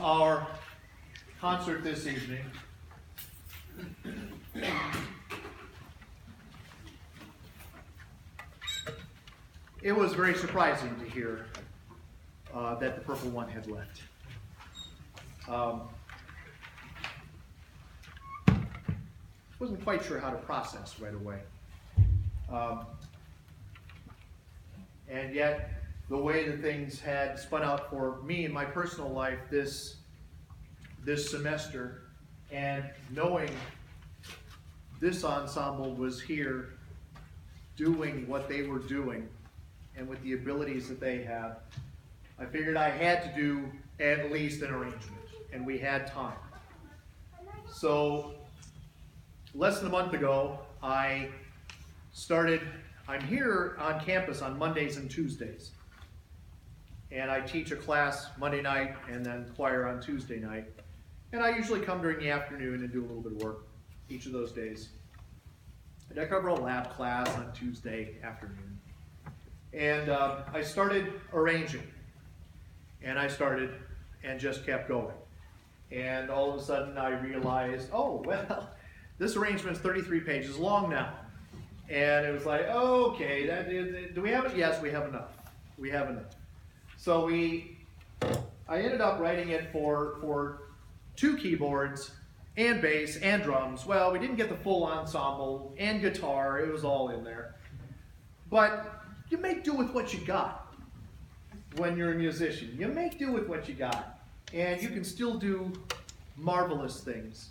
our concert this evening. It was very surprising to hear that the Purple One had left. Wasn't quite sure how to process right away. And yet, the way that things had spun out for me in my personal life this semester, and knowing this ensemble was here doing what they were doing, and with the abilities that they have, I figured I had to do at least an arrangement, and we had time. So, less than a month ago, I'm here on campus on Mondays and Tuesdays. And I teach a class Monday night and then choir on Tuesday night. And I usually come during the afternoon and do a little bit of work each of those days. And I cover a lab class on Tuesday afternoon. And I started arranging. And I started and just kept going. And all of a sudden I realized, oh, well, this arrangement's 33 pages long now. And it was like, okay, do we have it? Yes, we have enough. We have enough. So I ended up writing it for 2 keyboards and bass and drums. Well, we didn't get the full ensemble and guitar. It was all in there. But you make do with what you got when you're a musician. You make do with what you got. And you can still do marvelous things.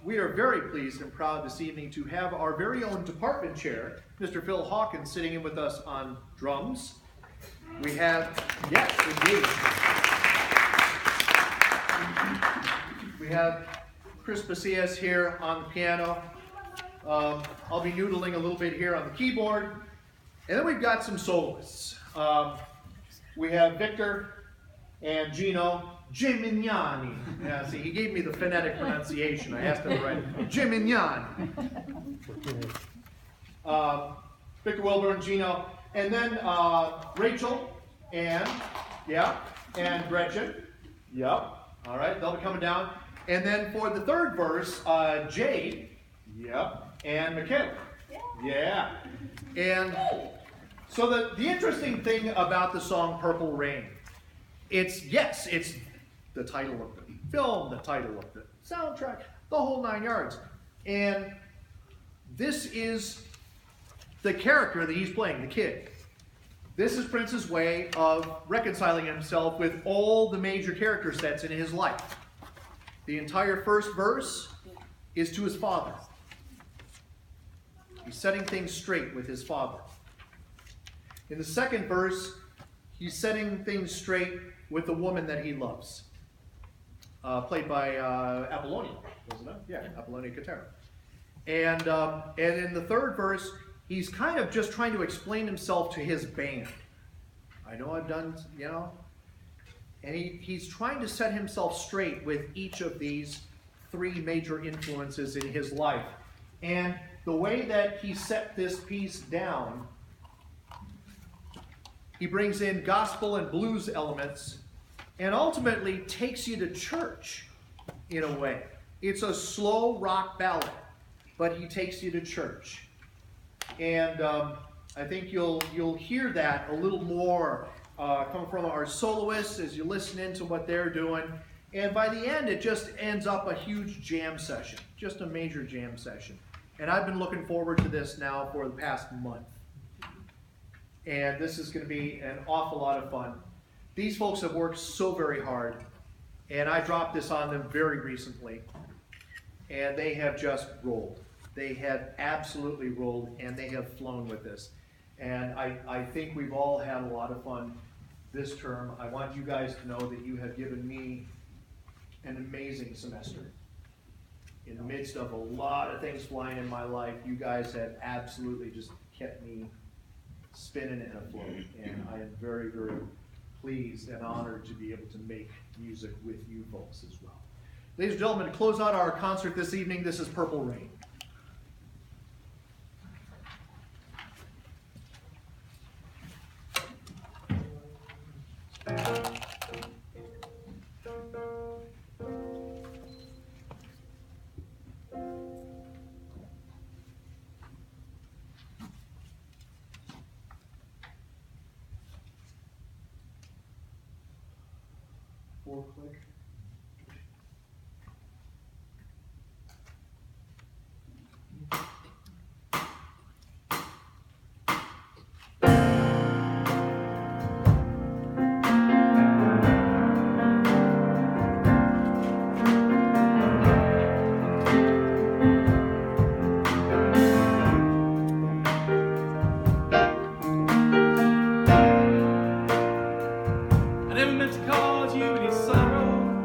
We are very pleased and proud this evening to have our very own department chair, Mr. Phil Hawkins, sitting in with us on drums. We have, yes, indeed. We have Chris Pasillas here on the piano. I'll be noodling a little bit here on the keyboard. And then we've got some soloists. We have Victor and Gino Gimignani. Yeah, see, he gave me the phonetic pronunciation. I asked him to write Gimignani. Victor Wilburn, Gino, and then Rachel and Gretchen. Yep. All right, they'll be coming down. And then for the third verse, Jade. Yep. And McKenna. Yeah. And so the interesting thing about the song Purple Rain, it's the title of the film, the title of the soundtrack, the whole 9 yards. And this is the character that he's playing, the kid. This is Prince's way of reconciling himself with all the major character sets in his life. The entire first verse is to his father. He's setting things straight with his father. In the second verse, he's setting things straight with the woman that he loves. Played by Apollonia, wasn't it? Yeah, Apollonia Catera. And in the third verse, he's kind of just trying to explain himself to his band. I know I've done, and he's trying to set himself straight with each of these 3 major influences in his life. And the way that he set this piece down, he brings in gospel and blues elements and ultimately takes you to church in a way. It's a slow rock ballad, but he takes you to church. And I think you'll hear that a little more coming from our soloists as you listen into what they're doing. And by the end, it just ends up a huge jam session, just a major jam session. And I've been looking forward to this now for the past month. And this is going to be an awful lot of fun. These folks have worked so very hard, and I dropped this on them very recently, and they have just rolled. They have absolutely rolled, and they have flown with this. And I think we've all had a lot of fun this term. I want you guys to know that you have given me an amazing semester. In the midst of a lot of things flying in my life, you guys have absolutely just kept me spinning and afloat. And I am very, very pleased and honored to be able to make music with you folks as well. Ladies and gentlemen, to close out our concert this evening, this is Purple Rain. 4-click. I never meant to cause you any sorrow.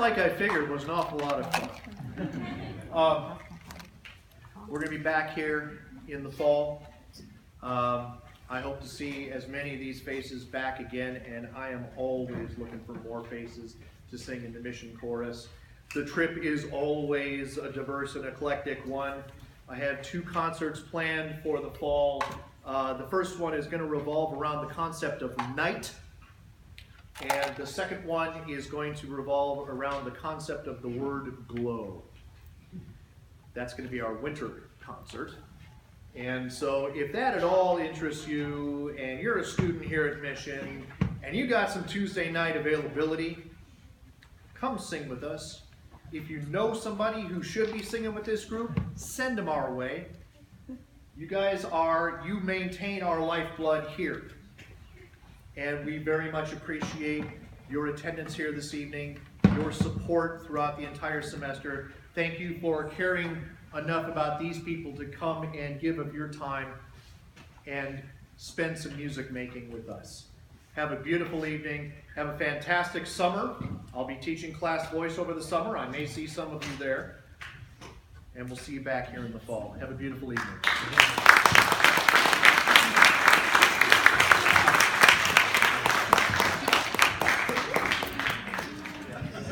like I figured, was an awful lot of fun. We're going to be back here in the fall. I hope to see as many of these faces back again, and I am always looking for more faces to sing in the mission chorus. The trip is always a diverse and eclectic one. I have 2 concerts planned for the fall. The first one is going to revolve around the concept of night, and the second one is going to revolve around the concept of the word glow. That's going to be our winter concert. And so if that at all interests you, and you're a student here at Mission, and you got some Tuesday night availability, come sing with us. If you know somebody who should be singing with this group, send them our way. You guys you maintain our lifeblood here. And we very much appreciate your attendance here this evening, your support throughout the entire semester. Thank you for caring enough about these people to come and give of your time and spend some music making with us. Have a beautiful evening. Have a fantastic summer. I'll be teaching class voice over the summer. I may see some of you there. And we'll see you back here in the fall. Have a beautiful evening.